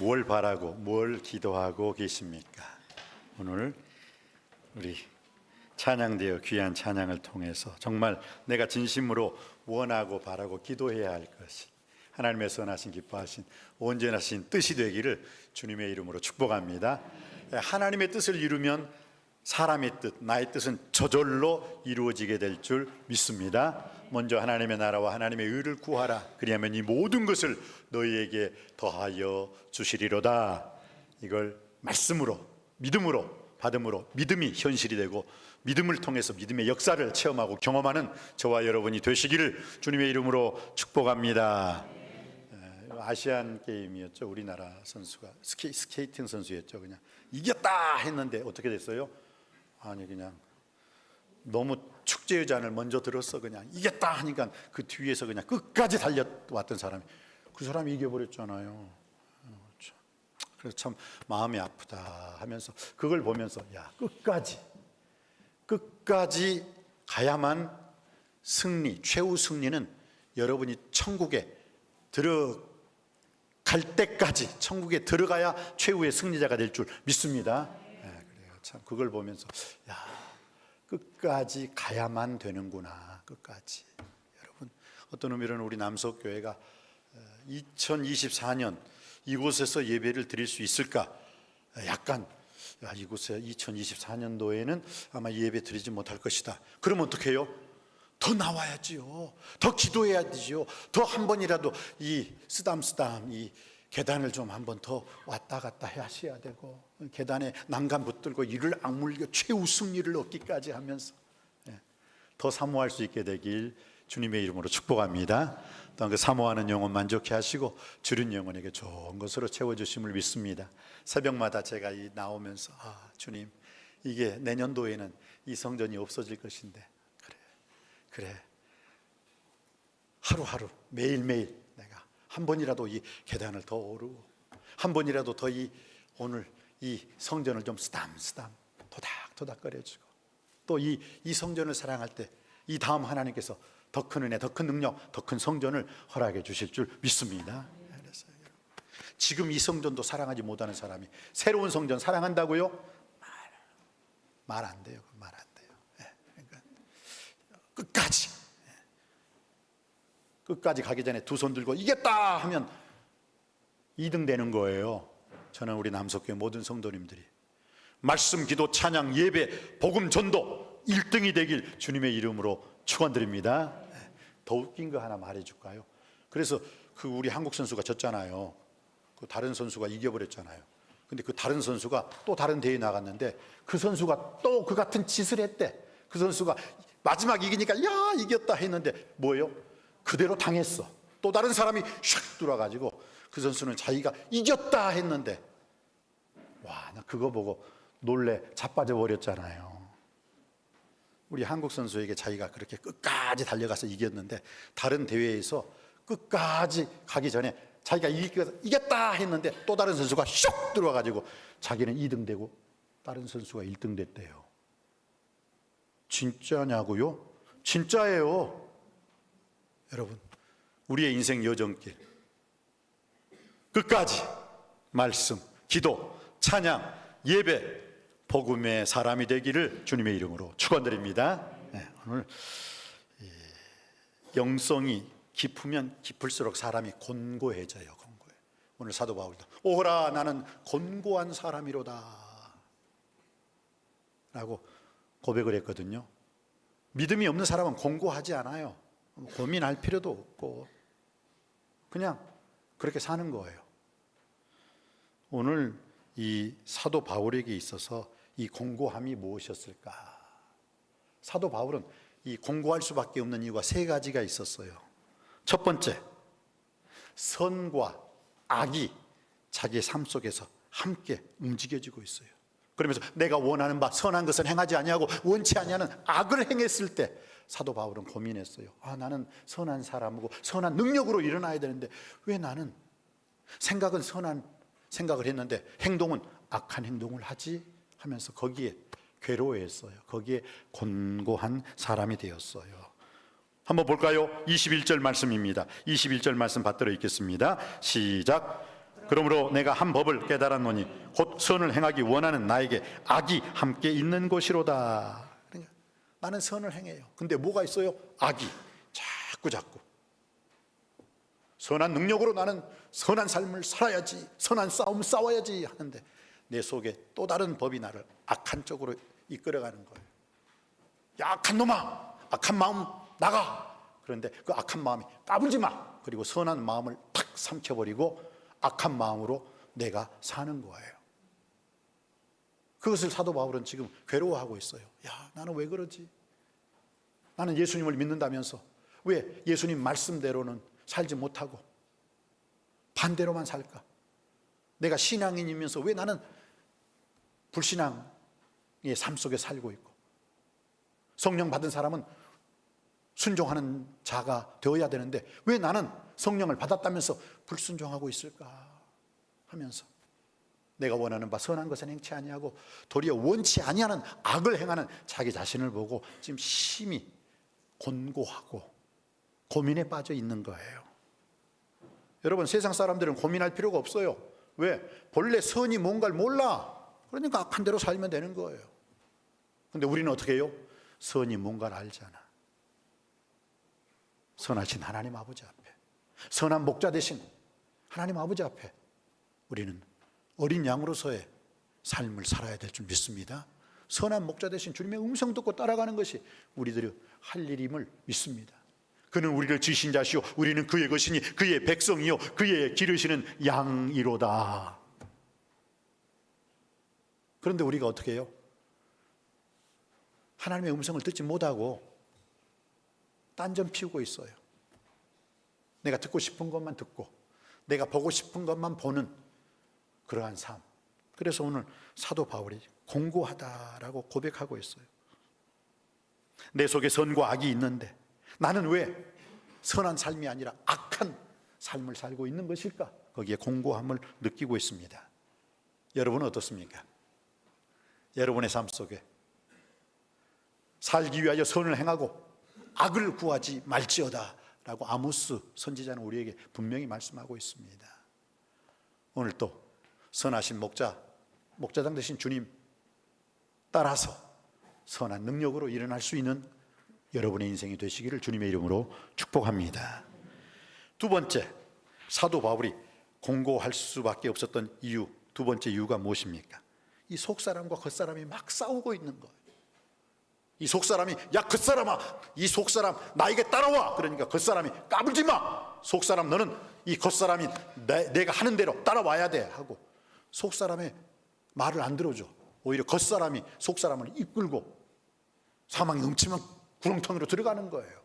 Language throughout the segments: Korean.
뭘 바라고 뭘 기도하고 계십니까? 오늘 우리 찬양되어 귀한 찬양을 통해서 정말 내가 진심으로 원하고 바라고 기도해야 할 것이 하나님의 선하신 기뻐하신 온전하신 뜻이 되기를 주님의 이름으로 축복합니다. 하나님의 뜻을 이루면 사람의 뜻, 나의 뜻은 저절로 이루어지게 될 줄 믿습니다. 먼저 하나님의 나라와 하나님의 의를 구하라. 그리하면 이 모든 것을 너희에게 더하여 주시리로다. 이걸 말씀으로, 믿음으로 받음으로 믿음이 현실이 되고 믿음을 통해서 믿음의 역사를 체험하고 경험하는 저와 여러분이 되시기를 주님의 이름으로 축복합니다. 아시안 게임이었죠. 우리나라 선수가 스케이팅 선수였죠. 그냥 이겼다 했는데 어떻게 됐어요? 아니 그냥 너무 축제 의잔을 먼저 들었어. 그냥 이겼다 하니까 그 뒤에서 그냥 끝까지 달려왔던 사람이 그 사람이 이겨버렸잖아요. 그래서 참 마음이 아프다 하면서 그걸 보면서 야 끝까지 가야만 승리, 최후 승리는 여러분이 천국에 들어갈 때까지 천국에 들어가야 최후의 승리자가 될 줄 믿습니다. 그래요. 참 그걸 보면서 야 끝까지 가야만 되는구나. 끝까지. 여러분 어떤 의미로는 우리 남석교회가 2024년 이곳에서 예배를 드릴 수 있을까? 약간 이곳에 2024년도에는 아마 예배 드리지 못할 것이다. 그러면 어떻게 해요? 더 나와야지요. 더 기도해야 되지요. 더 한 번이라도 이 쓰담쓰담 이 계단을 좀 한 번 더 왔다 갔다 하셔야 되고 계단에 난간 붙들고 이를 악물고 최후 승리를 얻기까지 하면서 더 사모할 수 있게 되길 주님의 이름으로 축복합니다. 또한 그 사모하는 영혼 만족해 하시고 줄인 영혼에게 좋은 것으로 채워주심을 믿습니다. 새벽마다 제가 나오면서 주님 이게 내년도에는 이 성전이 없어질 것인데 그래 하루하루 매일매일 내가 한 번이라도 이 계단을 더 오르고 한 번이라도 더 오늘 이 성전을 좀 쓰담쓰담 토닥토닥 거려주고 또 이 성전을 사랑할 때 이 다음 하나님께서 더 큰 은혜, 더 큰 능력, 더 큰 성전을 허락해 주실 줄 믿습니다. 그래서 지금 이 성전도 사랑하지 못하는 사람이 새로운 성전 사랑한다고요? 말 안 돼요. 말 안 돼요. 그러니까 끝까지 가기 전에 두 손 들고 이겼다 하면 2등 되는 거예요. 저는 우리 남석교회 모든 성도님들이 말씀, 기도, 찬양, 예배, 복음, 전도 1등이 되길 주님의 이름으로 축원드립니다. 더 웃긴 거 하나 말해줄까요? 그래서 그 우리 한국 선수가 졌잖아요. 그 다른 선수가 이겨버렸잖아요. 근데 그 다른 선수가 또 다른 대회에 나갔는데 그 선수가 또 그 같은 짓을 했대. 그 선수가 마지막 이기니까 야 이겼다 했는데 뭐예요? 그대로 당했어. 또 다른 사람이 샥 들어와가지고 그 선수는 자기가 이겼다 했는데 와, 나 그거 보고 놀래 자빠져 버렸잖아요. 우리 한국 선수에게 자기가 그렇게 끝까지 달려가서 이겼는데 다른 대회에서 끝까지 가기 전에 자기가 이겼다 했는데 또 다른 선수가 슉 들어와가지고 자기는 2등 되고 다른 선수가 1등 됐대요. 진짜냐고요? 진짜예요. 여러분 우리의 인생 여정길 끝까지 말씀, 기도, 찬양, 예배, 복음의 사람이 되기를 주님의 이름으로 축원드립니다. 오늘 영성이 깊으면 깊을수록 사람이 곤고해져요. 오늘 사도 바울도 오호라 나는 곤고한 사람이로다 라고 고백을 했거든요. 믿음이 없는 사람은 곤고하지 않아요. 고민할 필요도 없고 그냥 그렇게 사는 거예요. 오늘 이 사도 바울에게 있어서 이 곤고함이 무엇이었을까? 사도 바울은 이 곤고할 수밖에 없는 이유가 3가지가 있었어요. 첫 번째, 선과 악이 자기의 삶 속에서 함께 움직여지고 있어요. 그러면서 내가 원하는 바 선한 것은 행하지 아니하고 원치 아니하는 악을 행했을 때 사도 바울은 고민했어요. 나는 선한 사람이고 선한 능력으로 일어나야 되는데 왜 나는 생각은 선한 생각을 했는데 행동은 악한 행동을 하지? 하면서 거기에 괴로워했어요. 거기에 곤고한 사람이 되었어요. 한번 볼까요? 21절 말씀입니다. 21절 말씀 받들어 읽겠습니다. 시작. 그러므로 내가 한 법을 깨달았노니 곧 선을 행하기 원하는 나에게 악이 함께 있는 것이로다. 그러니까 나는 선을 행해요. 근데 뭐가 있어요? 악이 자꾸 선한 능력으로 나는 선한 삶을 살아야지, 선한 싸움 싸워야지 하는데 내 속에 또 다른 법이 나를 악한 쪽으로 이끌어가는 거예요. 야, 악한 놈아, 악한 마음 나가. 그런데 그 악한 마음이 까불지 마. 그리고 선한 마음을 탁 삼켜버리고 악한 마음으로 내가 사는 거예요. 그것을 사도 바울은 지금 괴로워하고 있어요. 야, 나는 왜 그러지? 나는 예수님을 믿는다면서 왜 예수님 말씀대로는 살지 못하고 반대로만 살까? 내가 신앙인이면서 왜 나는 불신앙의 삶 속에 살고 있고, 성령 받은 사람은 순종하는 자가 되어야 되는데 왜 나는 성령을 받았다면서 불순종하고 있을까 하면서 내가 원하는 바 선한 것은 행치 아니하고 도리어 원치 아니하는 악을 행하는 자기 자신을 보고 지금 심히 곤고하고 고민에 빠져 있는 거예요. 여러분, 세상 사람들은 고민할 필요가 없어요. 왜? 본래 선이 뭔가를 몰라. 그러니까 악한 대로 살면 되는 거예요. 근데 우리는 어떻게 해요? 선이 뭔가를 알잖아. 선하신 하나님 아버지 앞에, 선한 목자 되신 하나님 아버지 앞에 우리는 어린 양으로서의 삶을 살아야 될 줄 믿습니다. 선한 목자 되신 주님의 음성 듣고 따라가는 것이 우리들이 할 일임을 믿습니다. 그는 우리를 지신 자시오, 우리는 그의 것이니 그의 백성이요 그의 기르시는 양이로다. 그런데 우리가 어떻게 해요? 하나님의 음성을 듣지 못하고 딴전 피우고 있어요. 내가 듣고 싶은 것만 듣고 내가 보고 싶은 것만 보는 그러한 삶. 그래서 오늘 사도 바울이 공고하다라고 고백하고 있어요. 내 속에 선과 악이 있는데 나는 왜 선한 삶이 아니라 악한 삶을 살고 있는 것일까? 거기에 공고함을 느끼고 있습니다. 여러분은 어떻습니까? 여러분의 삶 속에 살기 위하여 선을 행하고 악을 구하지 말지어다 라고 아모스 선지자는 우리에게 분명히 말씀하고 있습니다. 오늘 또 선하신 목자장 되신 주님 따라서 선한 능력으로 일어날 수 있는 여러분의 인생이 되시기를 주님의 이름으로 축복합니다. 두 번째, 사도 바울이 공고할 수밖에 없었던 이유, 두 번째 이유가 무엇입니까? 이 속사람과 겉사람이 막 싸우고 있는 거예요. 이 속사람이 야 겉사람아, 이 속사람 나에게 따라와. 그러니까 겉사람이 까불지 마. 속사람 너는 이 겉사람이 내가 하는 대로 따라와야 돼 하고 속사람의 말을 안 들어줘. 오히려 겉사람이 속사람을 이끌고 사망의 음침한 구렁텅이로 들어가는 거예요.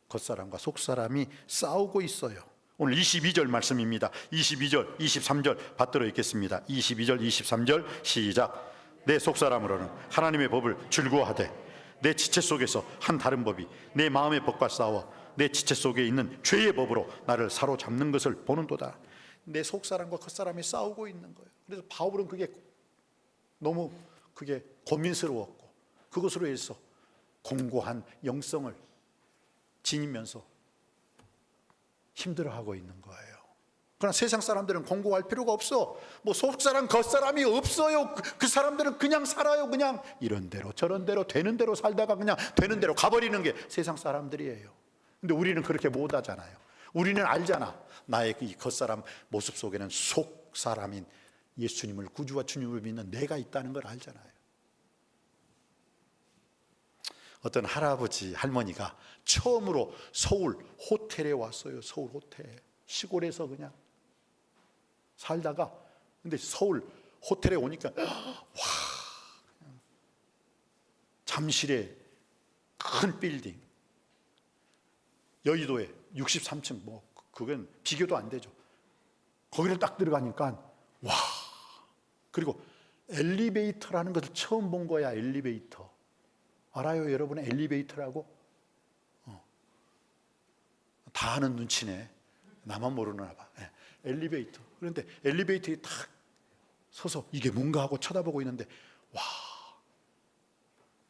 겉사람과 속사람이 싸우고 있어요. 오늘 22절 말씀입니다. 22절, 23절 받들어 읽겠습니다. 22절, 23절 시작. 내 속사람으로는 하나님의 법을 즐거워하되 내 지체 속에서 한 다른 법이 내 마음의 법과 싸워 내 지체 속에 있는 죄의 법으로 나를 사로잡는 것을 보는도다. 내 속사람과 겉사람이 싸우고 있는 거예요. 그래서 바울은 그게 너무 고민스러웠고 그것으로 해서 공고한 영성을 지니면서 힘들어하고 있는 거예요. 그러나 세상 사람들은 공고할 필요가 없어. 뭐 속사람 겉사람이 없어요. 그 사람들은 그냥 살아요. 그냥 이런 대로 저런 대로 되는 대로 살다가 그냥 되는 대로 가버리는 게 세상 사람들이에요. 근데 우리는 그렇게 못 하잖아요. 우리는 알잖아. 나의 이 겉사람 모습 속에는 속사람인 예수님을 구주와 주님을 믿는 내가 있다는 걸 알잖아요. 어떤 할아버지 할머니가 처음으로 서울 호텔에 왔어요. 서울 호텔 시골에서 그냥 살다가 근데 서울 호텔에 오니까 와, 잠실에 큰 빌딩, 여의도에 63층 뭐 그건 비교도 안 되죠. 거기를 딱 들어가니까 와, 그리고 엘리베이터라는 것을 처음 본 거야. 엘리베이터 알아요 여러분? 엘리베이터라고? 다 아는 눈치네. 나만 모르나 봐. 네. 엘리베이터. 그런데 엘리베이터에 딱 서서 이게 뭔가 하고 쳐다보고 있는데 와,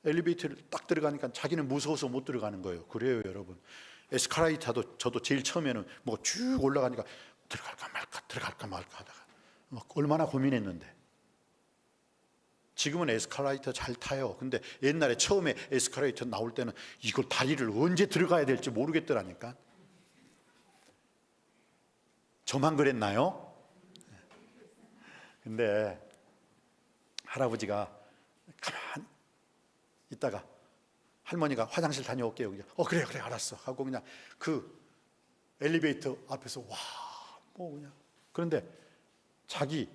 엘리베이터를 딱 들어가니까 자기는 무서워서 못 들어가는 거예요. 그래요 여러분. 에스카레이터도 저도 제일 처음에는 뭐 쭉 올라가니까 들어갈까 말까 하다가 막 얼마나 고민했는데. 지금은 에스컬레이터 잘 타요. 근데 옛날에 처음에 에스컬레이터 나올 때는 이걸 다리를 언제 들어가야 될지 모르겠더라니까. 저만 그랬나요? 근데 할아버지가 가만 있다가 할머니가 화장실 다녀올게요. 그래 알았어 하고 그냥 그 엘리베이터 앞에서 뭐 그냥. 그런데 자기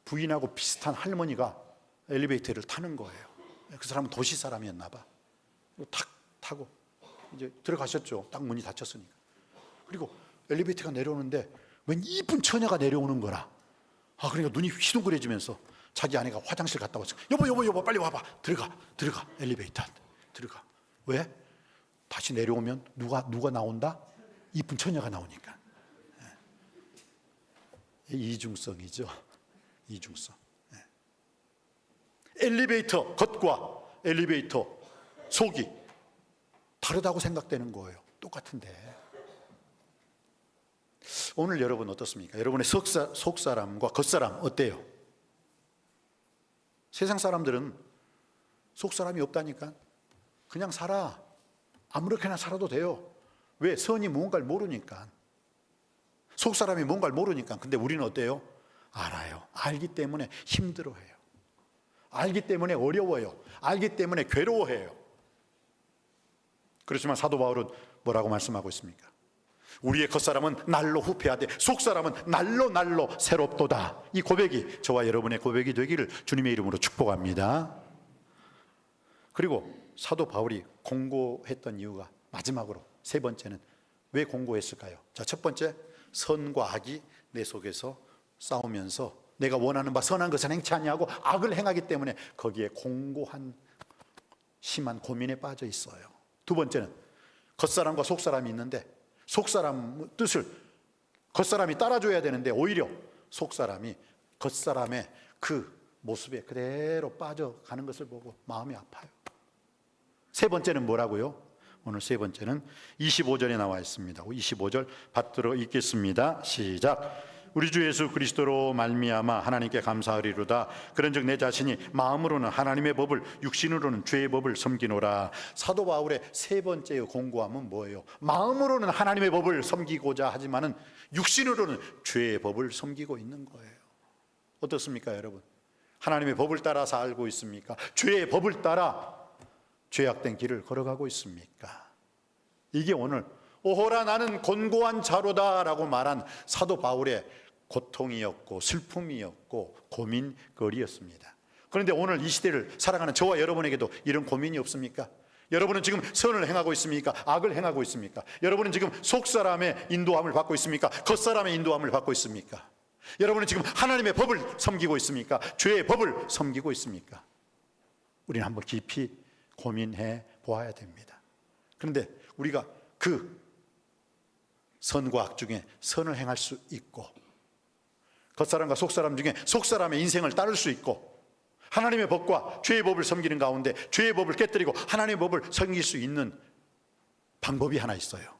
부인하고 비슷한 할머니가 엘리베이터를 타는 거예요. 그 사람은 도시 사람이었나 봐. 탁 타고 이제 들어가셨죠. 딱 문이 닫혔으니까. 그리고 엘리베이터가 내려오는데 웬 이쁜 처녀가 내려오는 거라. 그러니까 눈이 휘둥그레지면서 자기 아내가 화장실 갔다 왔어. 여보 빨리 와봐. 들어가 엘리베이터 들어가. 왜? 다시 내려오면 누가 나온다? 이쁜 처녀가 나오니까. 이중성이죠. 이중성. 엘리베이터 겉과 엘리베이터 속이 다르다고 생각되는 거예요. 똑같은데. 오늘 여러분 어떻습니까? 여러분의 속사람과 겉사람 어때요? 세상 사람들은 속사람이 없다니까. 그냥 살아. 아무렇게나 살아도 돼요. 왜? 선이 뭔가를 모르니까. 속사람이 뭔가를 모르니까. 근데 우리는 어때요? 알아요. 알기 때문에 힘들어해요. 알기 때문에 어려워요. 알기 때문에 괴로워해요. 그렇지만 사도 바울은 뭐라고 말씀하고 있습니까? 우리의 겉사람은 날로 후패하되 속사람은 날로 새롭도다. 이 고백이 저와 여러분의 고백이 되기를 주님의 이름으로 축복합니다. 그리고 사도 바울이 공고했던 이유가 마지막으로 세 번째는 왜 공고했을까요? 자, 첫 번째, 선과 악이 내 속에서 싸우면서 내가 원하는 바 선한 것은 행치 아니하고 악을 행하기 때문에 거기에 공고한 심한 고민에 빠져 있어요. 두 번째는 겉사람과 속사람이 있는데 속사람 뜻을 겉사람이 따라줘야 되는데 오히려 속사람이 겉사람의 그 모습에 그대로 빠져가는 것을 보고 마음이 아파요. 세 번째는 뭐라고요? 오늘 세 번째는 25절에 나와 있습니다. 25절 받들어 읽겠습니다. 시작. 우리 주 예수 그리스도로 말미암아 하나님께 감사하리로다. 그런즉 내 자신이 마음으로는 하나님의 법을 육신으로는 죄의 법을 섬기노라. 사도 바울의 세 번째의 공고함은 뭐예요? 마음으로는 하나님의 법을 섬기고자 하지만은 육신으로는 죄의 법을 섬기고 있는 거예요. 어떻습니까, 여러분? 하나님의 법을 따라 살고 있습니까? 죄의 법을 따라 죄악된 길을 걸어가고 있습니까? 이게 오늘 오호라 나는 곤고한 자로다 라고 말한 사도 바울의 고통이었고 슬픔이었고 고민거리였습니다. 그런데 오늘 이 시대를 살아가는 저와 여러분에게도 이런 고민이 없습니까? 여러분은 지금 선을 행하고 있습니까? 악을 행하고 있습니까? 여러분은 지금 속사람의 인도함을 받고 있습니까? 겉사람의 인도함을 받고 있습니까? 여러분은 지금 하나님의 법을 섬기고 있습니까? 죄의 법을 섬기고 있습니까? 우리는 한번 깊이 고민해 보아야 됩니다. 그런데 우리가 그 선과 악 중에 선을 행할 수 있고 겉사람과 속사람 중에 속사람의 인생을 따를 수 있고 하나님의 법과 죄의 법을 섬기는 가운데 죄의 법을 깨뜨리고 하나님의 법을 섬길 수 있는 방법이 하나 있어요.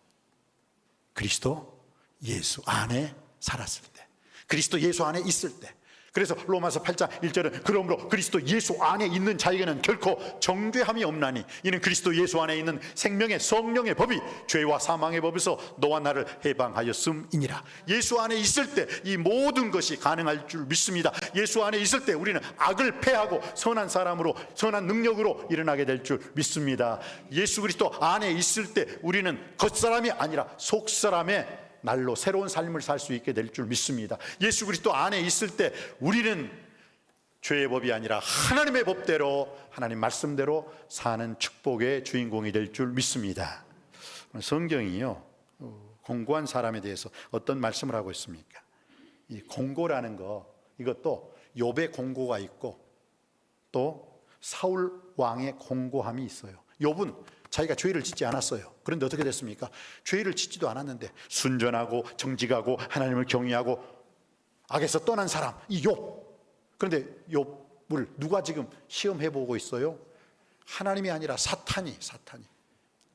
그리스도 예수 안에 살았을 때, 그리스도 예수 안에 있을 때. 그래서 로마서 8장 1절은 그러므로 그리스도 예수 안에 있는 자에게는 결코 정죄함이 없나니 이는 그리스도 예수 안에 있는 생명의 성령의 법이 죄와 사망의 법에서 너와 나를 해방하였음이니라. 예수 안에 있을 때 이 모든 것이 가능할 줄 믿습니다. 예수 안에 있을 때 우리는 악을 패하고 선한 사람으로 선한 능력으로 일어나게 될 줄 믿습니다. 예수 그리스도 안에 있을 때 우리는 겉사람이 아니라 속사람의 날로 새로운 삶을 살 수 있게 될 줄 믿습니다. 예수 그리스도 안에 있을 때 우리는 죄의 법이 아니라 하나님의 법대로 하나님 말씀대로 사는 축복의 주인공이 될 줄 믿습니다. 성경이요 공고한 사람에 대해서 어떤 말씀을 하고 있습니까? 이 공고라는 거, 이것도 욥의 공고가 있고 또 사울 왕의 공고함이 있어요. 욥은 자기가 죄를 짓지 않았어요. 그런데 어떻게 됐습니까? 죄를 짓지도 않았는데 순전하고 정직하고 하나님을 경외하고 악에서 떠난 사람, 이 욥. 그런데 욥을 누가 지금 시험해보고 있어요? 하나님이 아니라 사탄이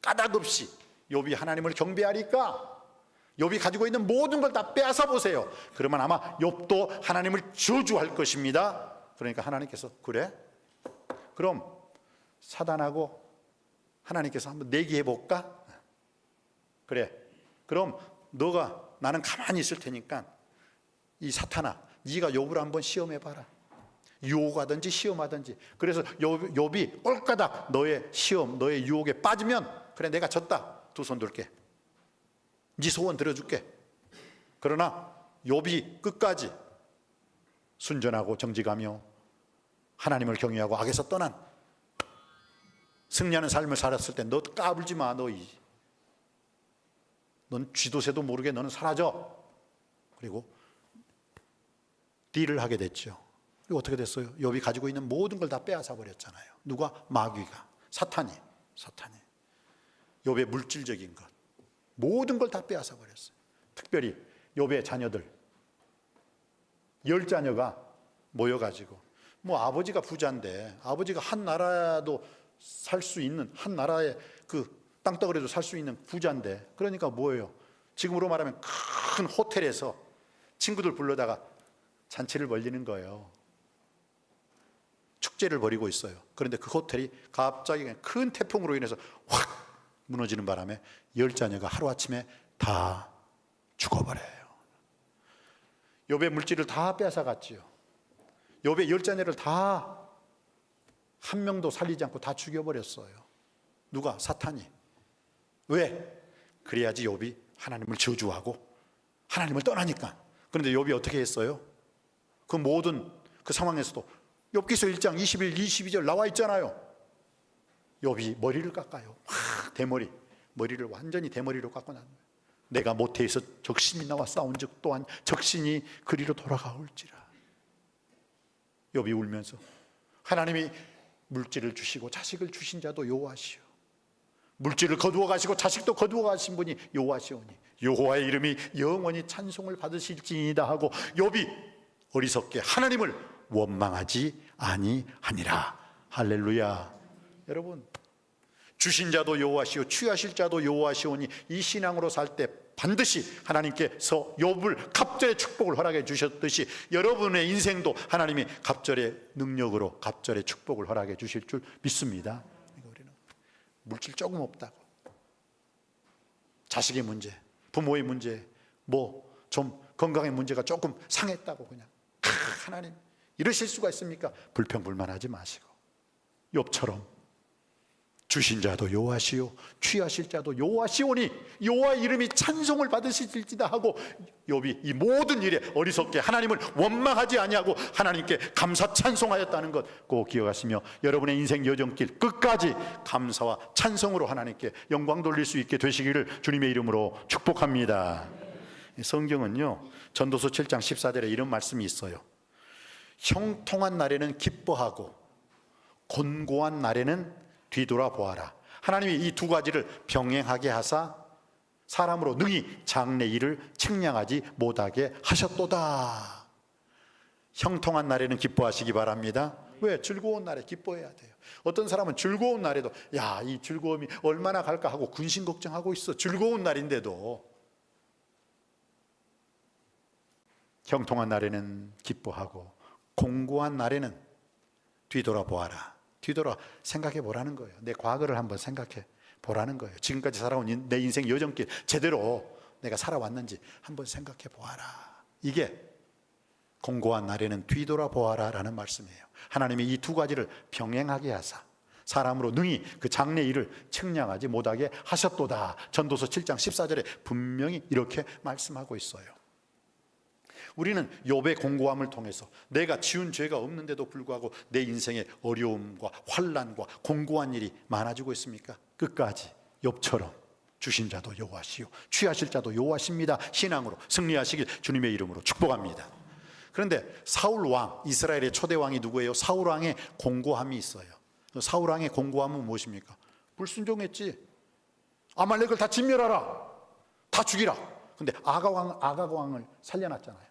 까닭없이 욥이 하나님을 경배하니까 욥이 가지고 있는 모든 걸 다 빼앗아 보세요. 그러면 아마 욥도 하나님을 저주할 것입니다. 그러니까 하나님께서 그래? 그럼 사단하고 하나님께서 한번 내기해 볼까? 그래. 그럼 너가 나는 가만히 있을 테니까 이 사탄아, 네가 욥을 한번 시험해 봐라. 유혹하든지 시험하든지. 그래서 욥이 꼴까닥 너의 시험, 너의 유혹에 빠지면 그래 내가 졌다. 두 손 들게. 네 소원 들어줄게. 그러나 욥이 끝까지 순전하고 정직하며 하나님을 경외하고 악에서 떠난 승리하는 삶을 살았을 때 너 까불지 마. 넌 쥐도새도 모르게 너는 사라져. 그리고 딜을 하게 됐죠. 그리고 어떻게 됐어요? 욥이 가지고 있는 모든 걸 다 빼앗아 버렸잖아요. 누가? 마귀가. 사탄이. 욥의 물질적인 것 모든 걸 다 빼앗아 버렸어요. 특별히 욥의 자녀들 10자녀가 모여가지고 뭐 아버지가 부자인데 아버지가 한 나라도 살 수 있는 한 나라의 그 땅덩어리도 살 수 있는 부자인데 그러니까 뭐예요? 지금으로 말하면 큰 호텔에서 친구들 불러다가 잔치를 벌리는 거예요. 축제를 벌이고 있어요. 그런데 그 호텔이 갑자기 그냥 큰 태풍으로 인해서 확 무너지는 바람에 10자녀가 하루아침에 다 죽어버려요. 욥의 물질을 다 뺏어갔지요. 욥의 10자녀를 다 한 명도 살리지 않고 다 죽여버렸어요. 누가? 사탄이. 왜? 그래야지 욥이 하나님을 저주하고 하나님을 떠나니까. 그런데 욥이 어떻게 했어요? 그 모든 그 상황에서도 욥기서 1장 21, 22절 나와 있잖아요. 욥이 머리를 깎아요. 머리를 완전히 대머리로 깎고 난 거예요. 내가 모태에서 적신이 나와 싸운 적 또한 적신이 그리로 돌아가올지라. 욥이 울면서 하나님이 물질을 주시고 자식을 주신 자도 여호와시오. 물질을 거두어 가시고 자식도 거두어 가신 분이 여호와시오니 여호와의 이름이 영원히 찬송을 받으실지니이다 하고 욥이 어리석게 하나님을 원망하지 아니하니라. 할렐루야. 여러분, 주신 자도 여호와시오 취하실 자도 여호와시오니 이 신앙으로 살 때 반드시 하나님께서 욥을 갑절의 축복을 허락해 주셨듯이 여러분의 인생도 하나님이 갑절의 능력으로 갑절의 축복을 허락해 주실 줄 믿습니다. 우리는 물질 조금 없다고 자식의 문제, 부모의 문제, 뭐 좀 건강의 문제가 조금 상했다고 그냥 하나님 이러실 수가 있습니까? 불평불만하지 마시고 욥처럼 주신 자도 여호와시오 취하실 자도 여호와시오니 여호와의 이름이 찬송을 받으실지다 하고 욥이 이 모든 일에 어리석게 하나님을 원망하지 아니하고 하나님께 감사 찬송하였다는 것 꼭 기억하시며 여러분의 인생 여정길 끝까지 감사와 찬송으로 하나님께 영광 돌릴 수 있게 되시기를 주님의 이름으로 축복합니다. 성경은요 전도서 7장 14절에 이런 말씀이 있어요. 형통한 날에는 기뻐하고 곤고한 날에는 뒤돌아보아라. 하나님이 이 두 가지를 병행하게 하사 사람으로 능히 장래 일을 책량하지 못하게 하셨도다. 형통한 날에는 기뻐하시기 바랍니다. 왜? 즐거운 날에 기뻐해야 돼요. 어떤 사람은 즐거운 날에도 야, 이 즐거움이 얼마나 갈까 하고 근심 걱정하고 있어. 즐거운 날인데도. 형통한 날에는 기뻐하고 공고한 날에는 뒤돌아보아라. 뒤돌아 생각해 보라는 거예요. 내 과거를 한번 생각해 보라는 거예요. 지금까지 살아온 내 인생 여정길 제대로 내가 살아왔는지 한번 생각해 보아라. 이게 공고한 날에는 뒤돌아보아라 라는 말씀이에요. 하나님이 이 두 가지를 병행하게 하사 사람으로 능히 그 장래 일을 책량하지 못하게 하셨도다. 전도서 7장 14절에 분명히 이렇게 말씀하고 있어요. 우리는 욥의 공고함을 통해서 내가 지은 죄가 없는데도 불구하고 내 인생에 어려움과 환난과 공고한 일이 많아지고 있습니까? 끝까지 욥처럼 주신 자도 여호와시오 취하실 자도 여호와십니다. 신앙으로 승리하시길 주님의 이름으로 축복합니다. 그런데 사울 왕, 이스라엘의 초대 왕이 누구예요? 사울 왕의 공고함이 있어요. 사울 왕의 공고함은 무엇입니까? 불순종했지. 아말렉을 다 진멸하라, 다 죽이라. 근데 아각 왕을 살려놨잖아요.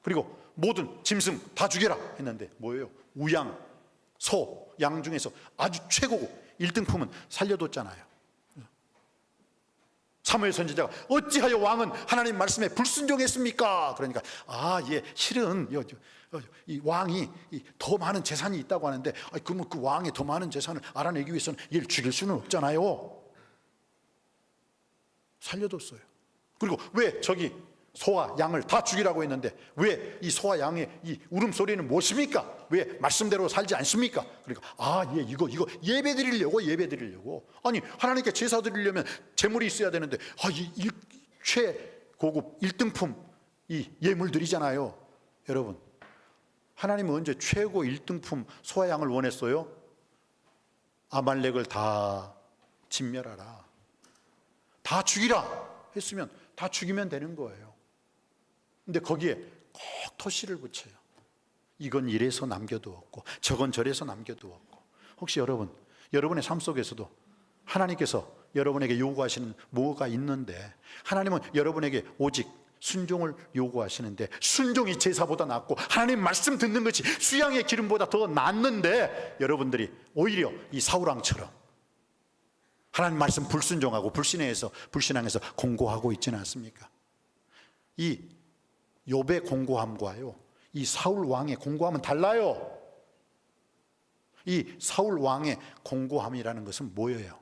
그리고 모든 짐승 다 죽여라 했는데 뭐예요? 우양, 소, 양 중에서 아주 최고고 1등품은 살려뒀잖아요. 사무엘 선지자가 어찌하여 왕은 하나님 말씀에 불순종했습니까? 그러니까 실은 이 왕이 더 많은 재산이 있다고 하는데 그러면 그 왕의 더 많은 재산을 알아내기 위해서는 얘를 죽일 수는 없잖아요. 살려뒀어요. 그리고 왜 저기 소와 양을 다 죽이라고 했는데 왜 이 소와 양의 이 울음소리는 무엇입니까? 왜 말씀대로 살지 않습니까? 그러니까 이거 예배 드리려고. 아니 하나님께 제사 드리려면 제물이 있어야 되는데 이 최고급 1등품 이 예물들이잖아요. 여러분, 하나님은 언제 최고 1등품 소와 양을 원했어요? 아말렉을 다 진멸하라, 다 죽이라 했으면 다 죽이면 되는 거예요. 근데 거기에 꼭 토시를 붙여요. 이건 이래서 남겨두었고 저건 저래서 남겨두었고. 혹시 여러분의 삶 속에서도 하나님께서 여러분에게 요구하시는 뭐가 있는데, 하나님은 여러분에게 오직 순종을 요구하시는데, 순종이 제사보다 낫고 하나님 말씀 듣는 것이 수양의 기름보다 더 낫는데, 여러분들이 오히려 이 사울왕처럼 하나님 말씀 불순종하고 불신앙해서 공고하고 있지는 않습니까? 이 욥의 공고함과요, 이 사울 왕의 공고함은 달라요. 이 사울 왕의 공고함이라는 것은 뭐예요?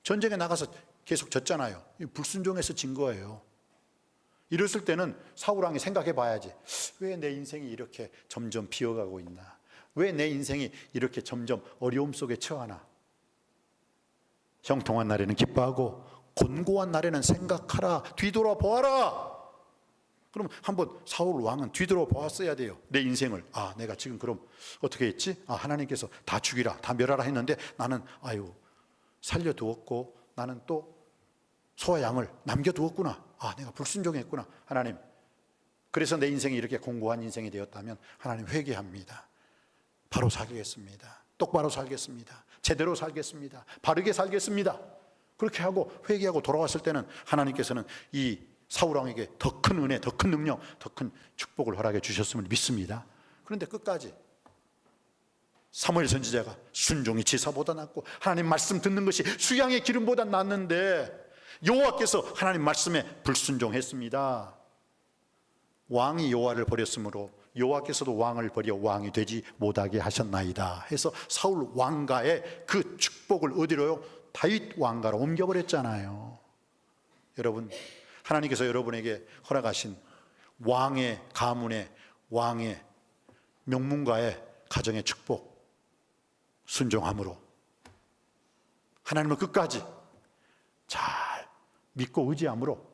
전쟁에 나가서 계속 졌잖아요. 불순종해서 진 거예요. 이랬을 때는 사울 왕이 생각해 봐야지. 왜 내 인생이 이렇게 점점 비어가고 있나? 왜 내 인생이 이렇게 점점 어려움 속에 처하나? 형통한 날에는 기뻐하고 곤고한 날에는 생각하라. 뒤돌아보아라. 그럼 한번 사울 왕은 뒤돌아보았어야 돼요. 내 인생을. 내가 지금 그럼 어떻게 했지? 하나님께서 다 죽이라, 다 멸하라 했는데 나는 살려두었고 나는 또 소와 양을 남겨두었구나. 내가 불순종했구나. 하나님, 그래서 내 인생이 이렇게 공고한 인생이 되었다면 하나님 회개합니다. 바로 살겠습니다. 똑바로 살겠습니다. 제대로 살겠습니다. 바르게 살겠습니다. 그렇게 하고 회개하고 돌아왔을 때는 하나님께서는 이 사울왕에게 더 큰 은혜, 더 큰 능력, 더 큰 축복을 허락해 주셨음을 믿습니다. 그런데 끝까지 사무엘 선지자가 순종이 제사보다 낫고 하나님 말씀 듣는 것이 수양의 기름보다 낫는데 여호와께서 하나님 말씀에 불순종했습니다. 왕이 여호와를 버렸으므로 여호와께서도 왕을 버려 왕이 되지 못하게 하셨나이다 해서 사울 왕가의 그 축복을 어디로요? 다윗 왕가로 옮겨버렸잖아요. 여러분, 하나님께서 여러분에게 허락하신 왕의 가문의, 왕의 명문가의 가정의 축복, 순종함으로 하나님을 끝까지 잘 믿고 의지함으로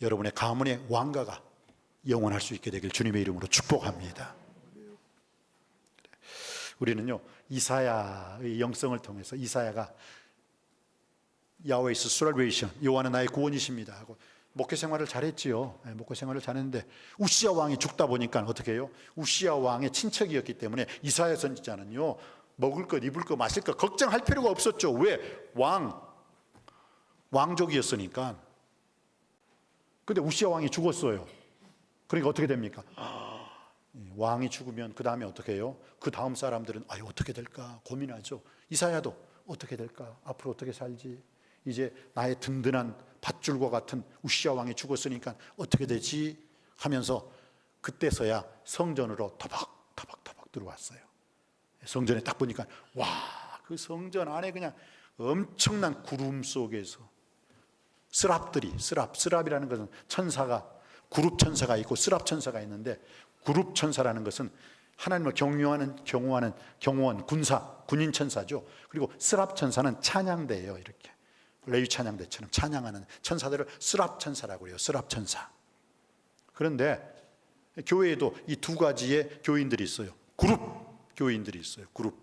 여러분의 가문의 왕가가 영원할 수 있게 되길 주님의 이름으로 축복합니다. 우리는요, 이사야의 영성을 통해서 이사야가 야훼 is salvation, 여호와는 나의 구원이십니다 하고 목회 생활을 잘했지요. 목회 생활을 잘했는데 우시야 왕이 죽다 보니까 어떻게 해요? 우시야 왕의 친척이었기 때문에 이사야 선지자는요, 먹을 것, 입을 것, 마실 것 걱정할 필요가 없었죠. 왜? 왕족이었으니까. 근데 우시야 왕이 죽었어요. 그러니까 어떻게 됩니까? 왕이 죽으면 그 다음에 어떻게 해요? 그 다음 사람들은 어떻게 될까 고민하죠. 이사야도 어떻게 될까? 앞으로 어떻게 살지? 이제 나의 든든한 밧줄과 같은 우시야 왕이 죽었으니까 어떻게 되지? 하면서 그때서야 성전으로 터벅터벅 들어왔어요. 성전에 딱 보니까 그 성전 안에 그냥 엄청난 구름 속에서 스랍이라는 것은 천사가, 구룹 천사가 있고 스랍 천사가 있는데, 구룹 천사라는 것은 하나님을 경호원 군인 천사죠. 그리고 스랍 천사는 찬양대예요. 이렇게 레위 찬양대처럼 찬양하는 천사들을 스랍 천사라고 해요. 스랍 천사. 그런데 교회에도 이 두 가지의 교인들이 있어요. 그룹 교인들이 있어요. 그룹.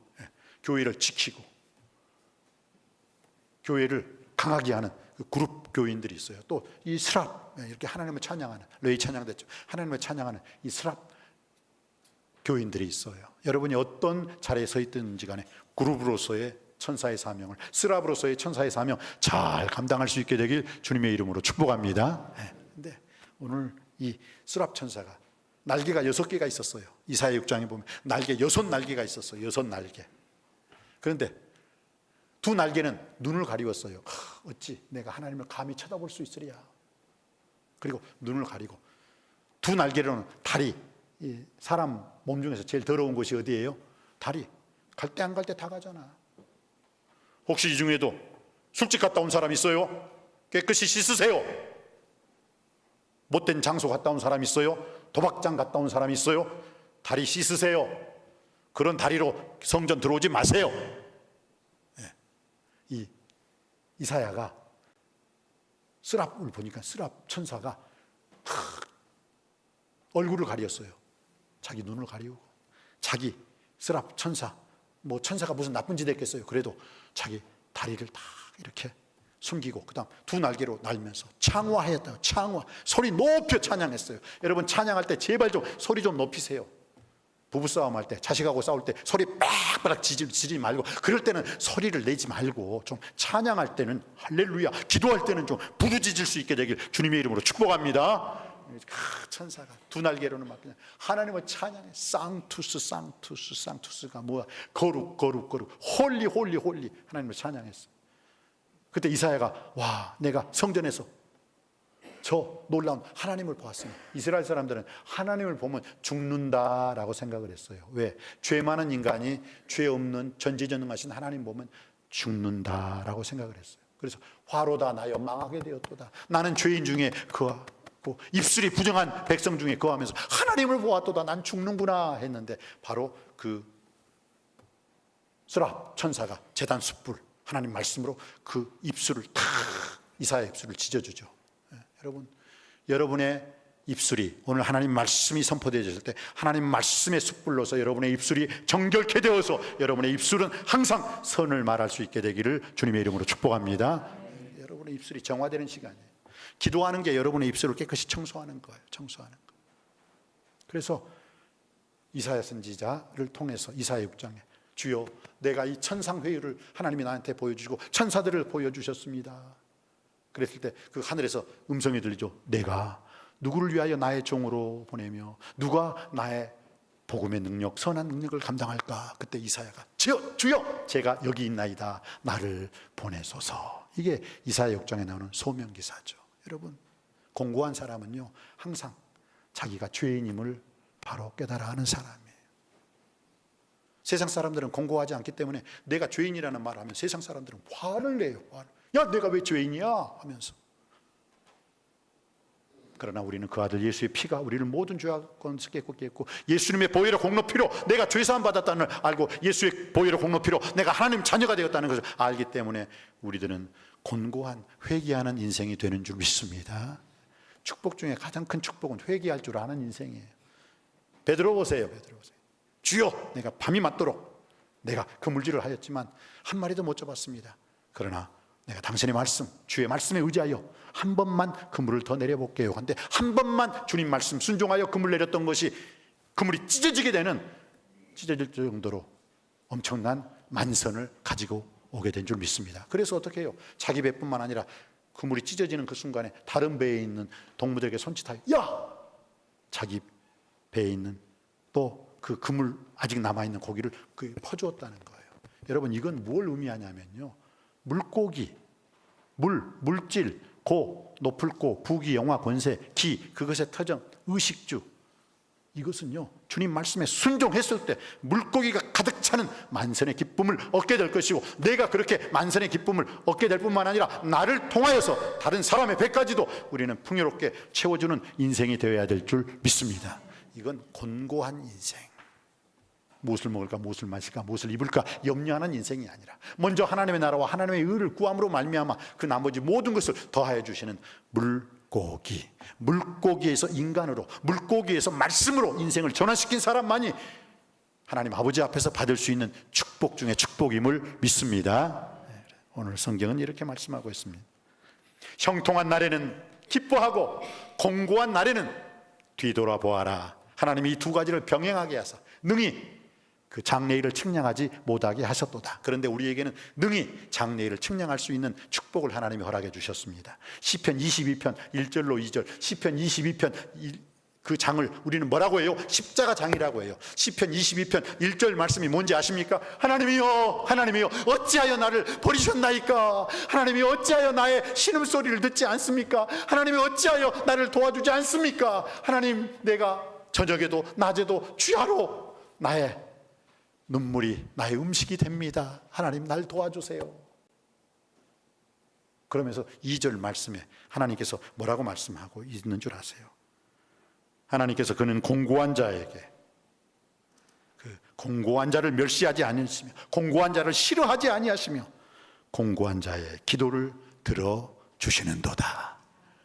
교회를 지키고 교회를 강하게 하는 그 그룹 교인들이 있어요. 또 이 스랍, 이렇게 하나님을 찬양하는, 레위 찬양대죠. 하나님을 찬양하는 이 스랍 교인들이 있어요. 여러분이 어떤 자리에 서 있든지 간에 그룹으로서의 천사의 사명을, 스랍으로서의 천사의 사명 잘 감당할 수 있게 되길 주님의 이름으로 축복합니다. 근데 오늘 이 스랍 천사가 날개가 6개가 있었어요. 이사야 6장에 보면 날개 6날개가 있었어요. 6날개. 그런데 두 날개는 눈을 가리웠어요. 어찌 내가 하나님을 감히 쳐다볼 수 있으랴. 그리고 눈을 가리고, 두 날개로는 다리, 사람 몸 중에서 제일 더러운 곳이 어디예요? 다리. 갈 때 안 갈 때 다 가잖아. 혹시 이 중에도 술집 갔다 온 사람 있어요? 깨끗이 씻으세요. 못된 장소 갔다 온 사람 있어요? 도박장 갔다 온 사람 있어요? 다리 씻으세요. 그런 다리로 성전 들어오지 마세요. 이 이사야가 스랍을 보니까 스랍 천사가 얼굴을 가렸어요. 자기 눈을 가리우고, 자기 스랍 천사, 뭐 천사가 무슨 나쁜 짓 했겠어요. 그래도 자기 다리를 다 이렇게 숨기고, 그 다음 두 날개로 날면서 창화하였다고. 창화, 소리 높여 찬양했어요. 여러분, 찬양할 때 제발 좀 소리 좀 높이세요. 부부싸움 할 때, 자식하고 싸울 때 소리 빡빡 지르지 말고, 그럴 때는 소리를 내지 말고 좀 찬양할 때는 할렐루야, 기도할 때는 좀 부르짖을 수 있게 되길 주님의 이름으로 축복합니다. 천사가 두 날개로는 막 그냥 하나님을 찬양해. 쌍투스, 쌍투스, 쌍투스가 뭐야? 거룩, 거룩, 거룩, 홀리, 홀리, 홀리, 하나님을 찬양했어. 그때 이사야가, 와, 내가 성전에서 저 놀라운 하나님을 보았습니다. 이스라엘 사람들은 하나님을 보면 죽는다라고 생각을 했어요. 왜? 죄 많은 인간이 죄 없는 전지전능하신 하나님 보면 죽는다라고 생각을 했어요. 그래서 화로다 나여 망하게 되었도다. 나는 죄인 중에 거하고 입술이 부정한 백성 중에 거하면서 하나님을 보았도다. 난 죽는구나 했는데, 바로 그 스랍 천사가 제단 숯불 하나님 말씀으로 그 입술을 탁, 이사야 입술을 찢어주죠. 여러분, 여러분의 입술이 오늘 하나님 말씀이 선포되어질 때 하나님 말씀의 숯불로서 여러분의 입술이 정결케 되어서 여러분의 입술은 항상 선을 말할 수 있게 되기를 주님의 이름으로 축복합니다. 여러분의 입술이 정화되는 시간이에요. 기도하는 게 여러분의 입술을 깨끗이 청소하는 거예요. 청소하는 거. 그래서 이사야 선지자를 통해서 이사야 6장에 주여, 내가 이 천상회의를 하나님이 나한테 보여주시고 천사들을 보여주셨습니다. 그랬을 때 그 하늘에서 음성이 들리죠. 내가 누구를 위하여 나의 종으로 보내며 누가 나의 복음의 능력, 선한 능력을 감당할까? 그때 이사야가 주여 제가 여기 있나이다, 나를 보내소서. 이게 이사야 6장에 나오는 소명기사죠. 여러분, 공고한 사람은요 항상 자기가 죄인임을 바로 깨달아 하는 사람이에요. 세상 사람들은 공고하지 않기 때문에 내가 죄인이라는 말을 하면 세상 사람들은 화를 내요. 화를. 야, 내가 왜 죄인이야? 하면서. 그러나 우리는 그 아들 예수의 피가 우리를 모든 죄악을 깨끗게 했고, 예수님의 보혈의 공로피로 내가 죄사함 받았다는 걸 알고, 예수의 보혈의 공로피로 내가 하나님 자녀가 되었다는 것을 알기 때문에 우리들은 곤고한 회개하는 인생이 되는 줄 믿습니다. 축복 중에 가장 큰 축복은 회개할 줄 아는 인생이에요. 베드로 보세요. 베드로 보세요. 주여, 내가 밤이 맞도록 내가 그물질을 하였지만 한 마리도 못 잡았습니다. 그러나 내가 당신의 말씀, 주의 말씀에 의지하여 한 번만 그물을 더 내려볼게요. 근데 한 번만 주님 말씀 순종하여 그물 내렸던 것이 그물이 찢어질 정도로 엄청난 만선을 가지고 오게 된 줄 믿습니다. 그래서 어떻게 해요? 자기 배뿐만 아니라 그물이 찢어지는 그 순간에 다른 배에 있는 동무들에게 손짓하여, 야! 자기 배에 있는 또 그 그물 아직 남아있는 고기를 퍼주었다는 거예요. 여러분, 이건 뭘 의미하냐면요, 물고기, 물질, 높을 고, 부귀, 영화, 권세, 기, 그것의 터전, 의식주, 이것은요 주님 말씀에 순종했을 때 물고기가 가득 차는 만선의 기쁨을 얻게 될 것이고, 내가 그렇게 만선의 기쁨을 얻게 될 뿐만 아니라 나를 통하여서 다른 사람의 배까지도 우리는 풍요롭게 채워주는 인생이 되어야 될 줄 믿습니다. 이건 곤고한 인생, 무엇을 먹을까, 무엇을 마실까, 무엇을 입을까 염려하는 인생이 아니라 먼저 하나님의 나라와 하나님의 의를 구함으로 말미암아 그 나머지 모든 것을 더하여 주시는 물고기에서 인간으로, 물고기에서 말씀으로 인생을 전환시킨 사람만이 하나님 아버지 앞에서 받을 수 있는 축복 중에 축복임을 믿습니다. 오늘 성경은 이렇게 말씀하고 있습니다. 형통한 날에는 기뻐하고 공고한 날에는 뒤돌아보아라. 하나님이 이 두 가지를 병행하게 하사 능히 그 장래일을 측량하지 못하게 하셨도다. 그런데 우리에게는 능히 장래일을 측량할 수 있는 축복을 하나님이 허락해 주셨습니다. 시편 22편 1절로 2절, 시편 22편 그 장을 우리는 뭐라고 해요? 십자가 장이라고 해요. 시편 22편 1절 말씀이 뭔지 아십니까? 하나님이여, 하나님이여, 어찌하여 나를 버리셨나이까? 하나님이 어찌하여 나의 신음소리를 듣지 않습니까? 하나님이 어찌하여 나를 도와주지 않습니까? 하나님, 내가 저녁에도 낮에도 주야로 나의 눈물이 나의 음식이 됩니다. 하나님, 날 도와주세요. 그러면서 2절 말씀에 하나님께서 뭐라고 말씀하고 있는 줄 아세요? 하나님께서 그는 공고한 자에게, 그 공고한 자를 멸시하지 아니하시며 공고한 자를 싫어하지 아니하시며 공고한 자의 기도를 들어주시는도다.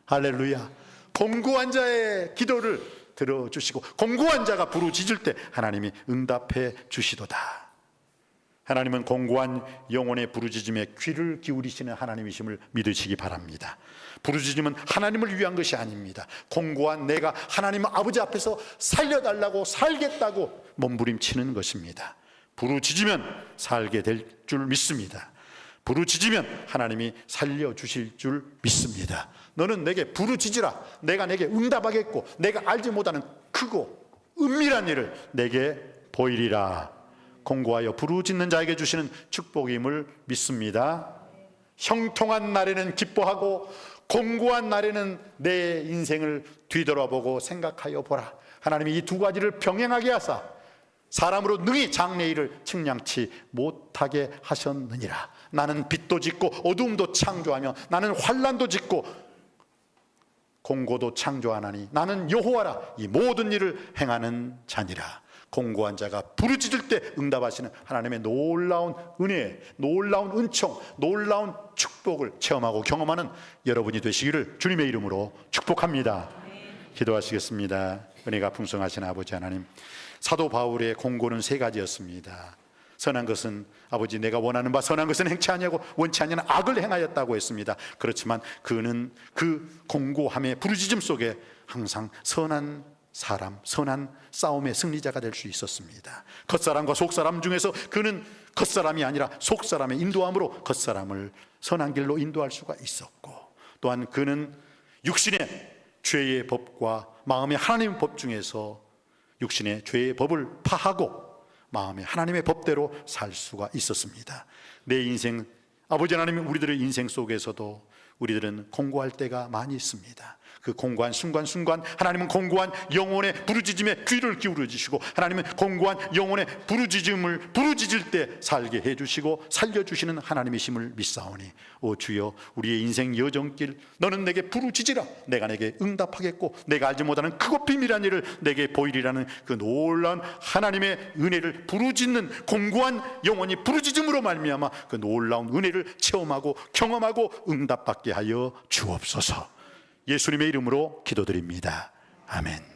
할렐루야. 공고한 자의 기도를 들어주시고 공고한 자가 부르짖을 때 하나님이 응답해 주시도다. 하나님은 공고한 영혼의 부르짖음에 귀를 기울이시는 하나님이심을 믿으시기 바랍니다. 부르짖음은 하나님을 위한 것이 아닙니다. 공고한 내가 하나님 아버지 앞에서 살려달라고, 살겠다고 몸부림치는 것입니다. 부르짖으면 살게 될 줄 믿습니다. 부르짖으면 하나님이 살려주실 줄 믿습니다. 너는 내게 부르짖으라. 내가 내게 응답하겠고 내가 알지 못하는 크고 은밀한 일을 내게 보이리라. 공고하여 부르짖는 자에게 주시는 축복임을 믿습니다. 형통한 날에는 기뻐하고 공고한 날에는 내 인생을 뒤돌아보고 생각하여 보라. 하나님이 이 두 가지를 병행하게 하사 사람으로 능히 장래일을 측량치 못하게 하셨느니라. 나는 빛도 짓고 어두움도 창조하며 나는 환난도 짓고 공고도 창조하나니 나는 여호와라. 이 모든 일을 행하는 자니라. 공고한 자가 부르짖을 때 응답하시는 하나님의 놀라운 은혜, 놀라운 은총, 놀라운 축복을 체험하고 경험하는 여러분이 되시기를 주님의 이름으로 축복합니다. 기도하시겠습니다. 은혜가 풍성하신 아버지 하나님, 사도 바울의 공고는 3가지였습니다. 선한 것은 아버지 내가 원하는 바 선한 것은 행치 아니하고 원치 아니하는 악을 행하였다고 했습니다. 그렇지만 그는 그 공고함의 부르짖음 속에 항상 선한 사람, 선한 싸움의 승리자가 될 수 있었습니다. 겉사람과 속사람 중에서 그는 겉사람이 아니라 속사람의 인도함으로 겉사람을 선한 길로 인도할 수가 있었고, 또한 그는 육신의 죄의 법과 마음의 하나님의 법 중에서 육신의 죄의 법을 파하고 마음의 하나님의 법대로 살 수가 있었습니다. 내 인생, 아버지 하나님, 우리들의 인생 속에서도 우리들은 공고할 때가 많이 있습니다. 그 공고한 순간순간 하나님은 공고한 영혼의 부르짖음에 귀를 기울여 주시고 하나님은 공고한 영혼의 부르짖음을 부르짖을 때 살게 해주시고 살려주시는 하나님이심을 믿사오니, 오 주여, 우리의 인생 여정길 너는 내게 부르짖으라. 내가 내게 응답하겠고 내가 알지 못하는 크고 비밀한 일을 내게 보이리라는 그 놀라운 하나님의 은혜를 부르짖는 공고한 영혼이 부르짖음으로 말미암아 그 놀라운 은혜를 체험하고 경험하고 응답받게 하여 주옵소서. 예수님의 이름으로 기도드립니다. 아멘.